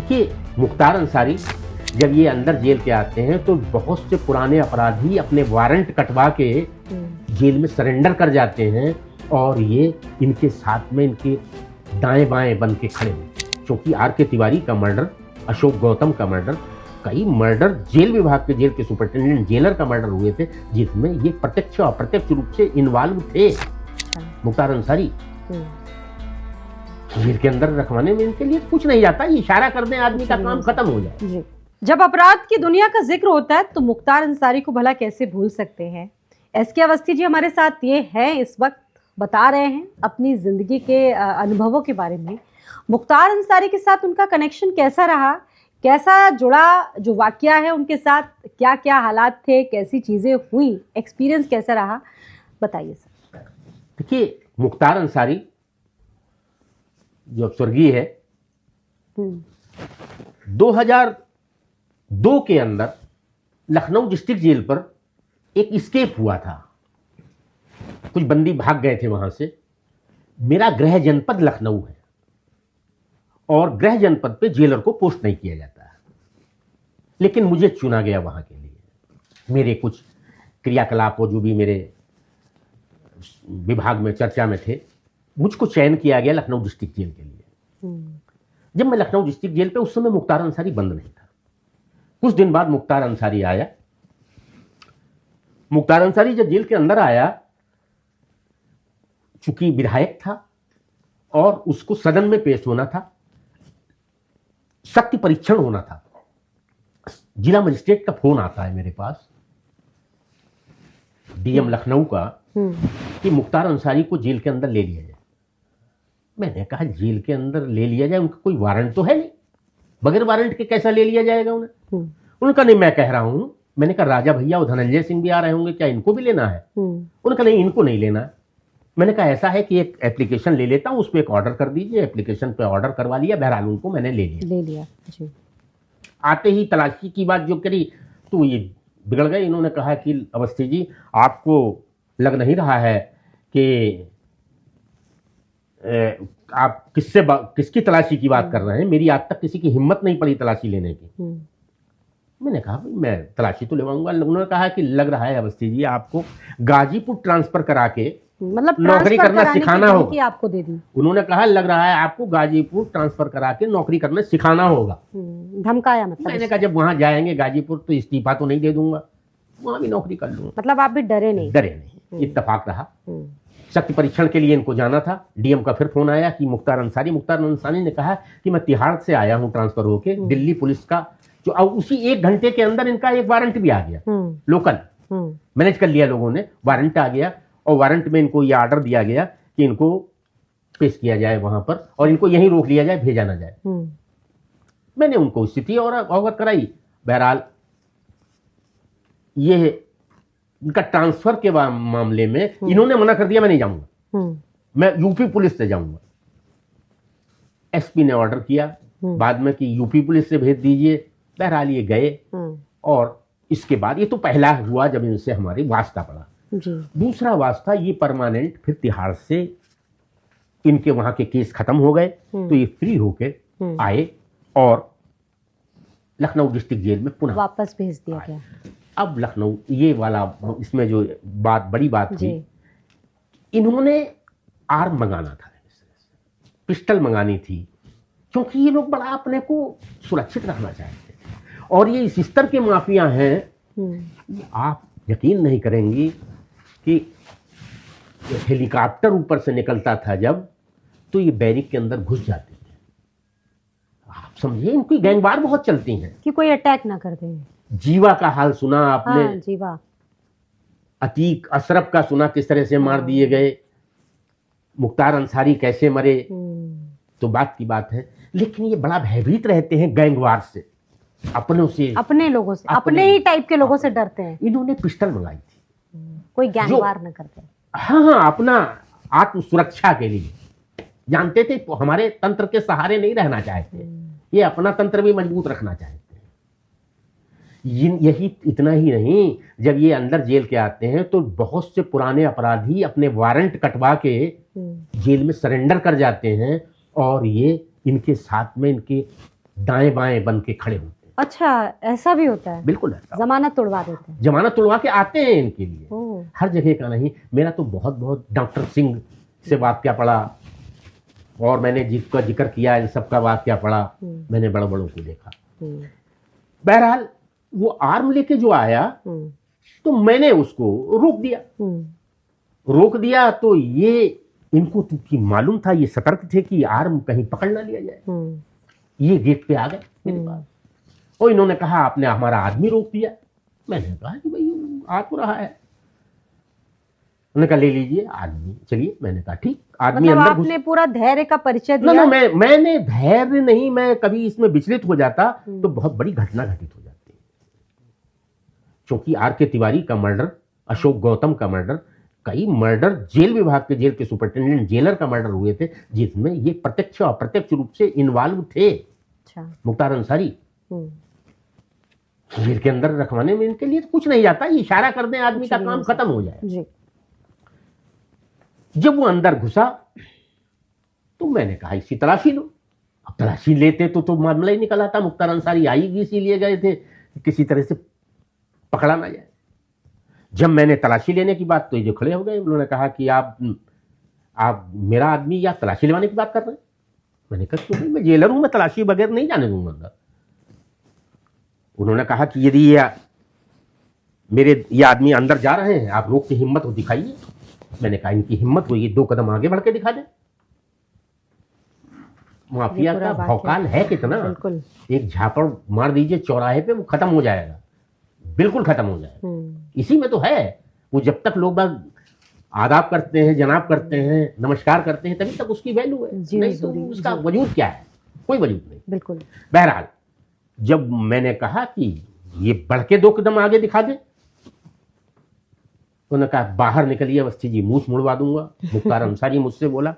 देखिए, मुख्तार अंसारी जब ये अंदर जेल के आते हैं तो बहुत से पुराने अपराधी अपने वारंट कटवा के जेल में सरेंडर कर जाते हैं और ये इनके साथ में इनके दाएं बाएं बन के खड़े हैं। क्योंकि आर के तिवारी का मर्डर, अशोक गौतम का मर्डर, कई मर्डर जेल विभाग के जेल के सुपरिटेंडेंट जेलर का मर्डर हुए थे जिसमें ये प्रत्यक्ष और अप्रत्यक्ष रूप से इन्वॉल्व थे। मुख्तार अंसारी जेल के अंदर रखवाने में इनके लिए कुछ नहीं जाता, इशारा कर दें आदमी का काम खत्म हो जाए। जब अपराध की दुनिया का जिक्र होता है तो मुख्तार अंसारी को भला कैसे भूल सकते हैं। एसके अवस्थी जी हमारे साथ ये है, इस वक्त बता रहे हैं अपनी जिंदगी के अनुभवों के बारे में। मुख्तार अंसारी के साथ उनका कनेक्शन कैसा रहा, कैसा जुड़ा, जो वाकया है उनके साथ क्या क्या हालात थे, कैसी चीजें हुई, एक्सपीरियंस कैसा रहा, बताइए सर। देखिए, मुख्तार अंसारी जो स्वर्गीय है 2002 के अंदर लखनऊ डिस्ट्रिक्ट जेल पर एक स्केप हुआ था। कुछ बंदी भाग गए थे वहां से। मेरा गृह जनपद लखनऊ है और गृह जनपद पे जेलर को पोस्ट नहीं किया जाता है, लेकिन मुझे चुना गया वहां के लिए। मेरे कुछ क्रियाकलापों जो भी मेरे विभाग में चर्चा में थे, मुझको चयन किया गया लखनऊ डिस्ट्रिक्ट जेल के लिए। जब मैं लखनऊ डिस्ट्रिक्ट जेल पे, उस समय मुख्तार अंसारी बंद नहीं था। कुछ दिन बाद मुख्तार अंसारी आया। मुख्तार अंसारी जब जेल के अंदर आया, चूंकि विधायक था और उसको सदन में पेश होना था, शक्ति परीक्षण होना था, जिला मजिस्ट्रेट का फोन आता है मेरे पास, डीएम लखनऊ का, कि मुख्तार अंसारी को जेल के अंदर ले लिया जाए। मैंने कहा जेल के अंदर ले लिया जाए, उनका कोई वारंट तो है नहीं, बगैर वारंट के कैसा ले लिया जाएगा उन्हें। उन्होंने कहा नहीं, मैं कह रहा हूं। मैंने कहा राजा भैया और धनंजय सिंह भी आ रहे होंगे, क्या इनको भी लेना है? उन्होंने कहा नहीं, इनको नहीं लेना है। मैंने कहा ऐसा है कि एक एप्लीकेशन ले लेता हूं, उस पर एक ऑर्डर कर दीजिए। एप्लीकेशन पे ऑर्डर करवा लिया, बहरहाल उनको मैंने ले लिया जी। आते ही तलाशी की बात जो करी तो ये बिगड़ गए। इन्होंने कहा कि अवस्थी जी, आपको लग नहीं रहा है कि आप किसकी तलाशी की बात कर रहे हैं? मेरी आज तक किसी की हिम्मत नहीं पड़ी तलाशी लेने की। मैंने कहा मैं तलाशी तो लेवाऊंगा। उन्होंने कहा कि लग रहा है अवस्थी जी, आपको गाजीपुर ट्रांसफर करा के मतलब नौकरी करना सिखाना होगा। आपको दे दी। उन्होंने कहा लग रहा है आपको गाजीपुर ट्रांसफर करा के नौकरी करना सिखाना होगा। धमकाया मतलब? मैंने कहा जब वहां जाएंगे गाजीपुर तो इस्तीफा तो नहीं दे दूंगा, वहां भी नौकरी कर लूंगा। मतलब आप भी डरे नहीं? डरे नहीं, इत्तेफाक रहा। शक्ति परीक्षण के लिए इनको जाना था। डीएम का फिर फोन आया कि मुख्तार अंसारी ने कहा कि मैं तिहाड़ से आया हूं ट्रांसफर होके, दिल्ली पुलिस का जो, अब उसी 1 घंटे के अंदर इनका एक वारंट भी आ गया, लोकल मैनेज कर लिया लोगों ने, वारंट आ गया। और वारंट में इनको ये ऑर्डर दिया गया कि इनको पेश किया जाए वहां पर और इनको यहीं रोक लिया जाए, भेजा ना जाए। मैंने उनको स्थिति और अवगत कराई। बहरहाल ये इनका ट्रांसफर के मामले में इन्होंने मना कर दिया, मैं नहीं जाऊंगा, मैं यूपी पुलिस से जाऊंगा। एसपी ने ऑर्डर किया बाद में कि यूपी पुलिस से भेज दीजिए। बहरहाल ये गए और इसके बाद ये तो पहला हुआ जब इनसे हमारी वास्ता पड़ा। दूसरा वास्ता ये परमानेंट फिर तिहाड़ से इनके वहां के केस खत्म हो गए तो ये फ्री होके आए और लखनऊ डिस्ट्रिक्ट जेल में पुनः वापस भेज दिया गया। अब लखनऊ ये वाला, इसमें जो बात बड़ी बात थी, इन्होंने आर्म मंगाना था, पिस्टल मंगानी थी, क्योंकि ये लोग बड़ा अपने को सुरक्षित रखना चाहते थे। और ये इस स्तर के माफिया हैं, आप यकीन नहीं करेंगी कि हेलीकॉप्टर ऊपर से निकलता था जब, तो ये बैरिक के अंदर घुस जाते थे। आप समझिए, इनकी गैंगवार बहुत चलती हैं कि कोई अटैक ना कर दे। जीवा का हाल सुना आपने? हाँ, जीवा। अतीक अशरफ का सुना किस तरह से मार दिए गए, मुख्तार अंसारी कैसे मरे, तो बात की बात है। लेकिन ये बड़ा भयभीत रहते हैं गैंगवार से, अपनों से, अपने लोगों से, अपने ही टाइप के लोगों से डरते हैं। इन्होंने पिस्टल मंगाई थी, कोई गैंगवार न करते। हाँ, अपना आत्म सुरक्षा के लिए। जानते थे हमारे तंत्र के सहारे नहीं रहना चाहते, ये अपना तंत्र भी मजबूत रखना चाहते हैं। यही इतना ही नहीं, जब ये अंदर जेल के आते हैं तो बहुत से पुराने अपराधी अपने वारंट कटवा के जेल में सरेंडर कर जाते हैं और ये इनके साथ में इनके दाएं बाएं बन के खड़े होते हैं। अच्छा, ऐसा भी होता है? बिल्कुल ऐसा। जमानत तोड़वा देते हैं? जमानत तोड़वा के आते हैं इनके लिए। ओह, हर जगह का नहीं, मेरा तो बहुत बहुत डॉक्टर सिंह से वाक्या पड़ा, और मैंने जिसका जिक्र किया इन सबका वाक्या पड़ा, मैंने बड़े बड़ों को देखा। बहरहाल वो आर्म लेके जो आया तो मैंने उसको रोक दिया। रोक दिया तो ये इनको तो मालूम था, ये सतर्क थे कि आर्म कहीं पकड़ ना लिया जाए। ये गेट पे आ गए मेरे पास और इन्होंने कहा आपने हमारा आदमी रोक दिया। मैंने कहा कि भाई आ तो रहा है। उन्होंने कहा ले लीजिए आदमी, चलिए। मैंने कहा ठीक। आदमी मतलब अंदर आपने पूरा धैर्य का परिचय ना दिया? मैंने धैर्य नहीं, मैं कभी इसमें विचलित हो जाता तो बहुत बड़ी घटना घटित हो जाती। क्योंकि आर.के. तिवारी का मर्डर, अशोक गौतम का मर्डर, कई मर्डर जेल विभाग के जेल के सुपरिटेंडेंट जेलर का मर्डर हुए थे जिसमें ये प्रत्यक्ष और अप्रत्यक्ष रूप से इन्वॉल्व थे। अच्छा। मुख्तार अंसारी जेल के अंदर रखवाने में इनके लिए कुछ नहीं जाता, ये इशारा कर दें आदमी का काम खत्म हो जाए जी। जब वो अंदर घुसा तो मैंने कहा इसी तलाशी लो। अब तलाशी लेते तो मामला ही निकल आता। मुख्तार अंसारी आईगी इसीलिए गए थे किसी तरह से पकड़ा ना जाए। जब मैंने तलाशी लेने की बात तो ये जो खड़े हो गए, उन्होंने कहा कि आप मेरा आदमी या तलाशी लेवाने की बात कर रहे हैं। मैंने कहा क्यों नहीं, मैं जेलर हूं, मैं तलाशी बगैर नहीं जाने दूंगा अंदर। उन्होंने कहा कि यदि ये आदमी अंदर जा रहे हैं, आप रोक के हिम्मत हो दिखाइए। मैंने कहा इनकी हिम्मत हुई 2 कदम आगे बढ़ के दिखा दे। माफिया का भौकाल है कितना। बिल्कुल। एक झापड़ मार दीजिए चौराहे पे, वो खत्म हो जाएगा, बिल्कुल खत्म हो जाएगा। इसी में तो है। वो जब तक लोग बाग आदाब करते हैं, जनाब करते हैं, नमस्कार करते हैं, तभी तक उसकी वैल्यू है। नहीं तो उसका वजूद क्या है, कोई वजूद नहीं। बिल्कुल। बहरहाल जब मैंने कहा कि ये बढ़ के 2 कदम आगे दिखा दे, उन्होंने कहा बाहर निकलिए अवस्थी जी, मूछ मुड़वा दूंगा। मुख्तार अंसारी मुझसे बोला।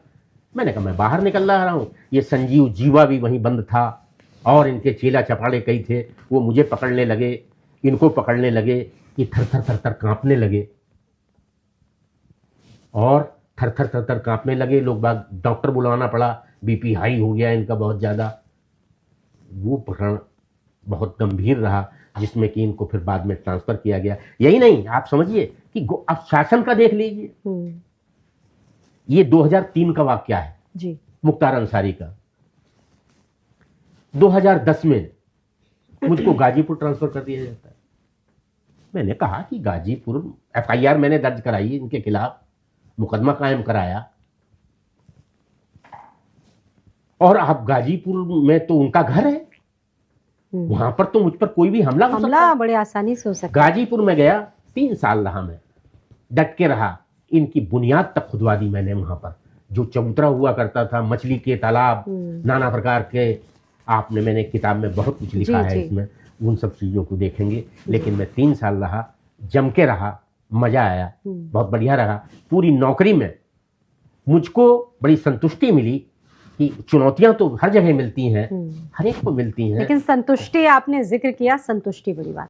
मैंने कहा मैं बाहर निकल रहा हूं। ये संजीव जीवा भी वहीं बंद था और इनके चेला चपाड़े कई थे, वो मुझे पकड़ने लगे, इनको पकड़ने लगे। ये थर थर थर थर कांपने लगे और थर थर थर थर कांपने लगे। लोग बाग डॉक्टर बुलवाना पड़ा, बीपी हाई हो गया इनका बहुत ज़्यादा। वो प्रकरण बहुत गंभीर रहा जिसमें कि इनको फिर बाद में ट्रांसफ़र किया गया। यही नहीं, आप समझिए कि अब शासन का देख लीजिए। ये 2003 का वाकया है जी, मुख्तार अंसारी का। 2010 में मुझको गाजीपुर ट्रांसफर कर दिया जाता है। मैंने कहा कि गाजीपुर एफआईआर मैंने दर्ज कराई इनके खिलाफ, मुकदमा कायम कराया, और आप गाजीपुर में तो उनका घर है, वहां पर तो मुझ पर कोई भी हमला बड़े आसानी से हो सकता है। गाजीपुर में गया, 3 साल रहा मैं, डट के रहा। इनकी बुनियाद तक खुदवा दी मैंने। वहां पर जो चबूतरा हुआ करता था, मछली के तालाब, नाना प्रकार के, आपने मैंने किताब में बहुत कुछ लिखा है इसमें, उन सब चीज़ों को देखेंगे। लेकिन मैं 3 साल रहा, जम के रहा, मज़ा आया, बहुत बढ़िया रहा। पूरी नौकरी में मुझको बड़ी संतुष्टि मिली कि चुनौतियां तो हर जगह मिलती हैं, हर एक को मिलती हैं, लेकिन संतुष्टि आपने जिक्र किया, संतुष्टि बड़ी बात।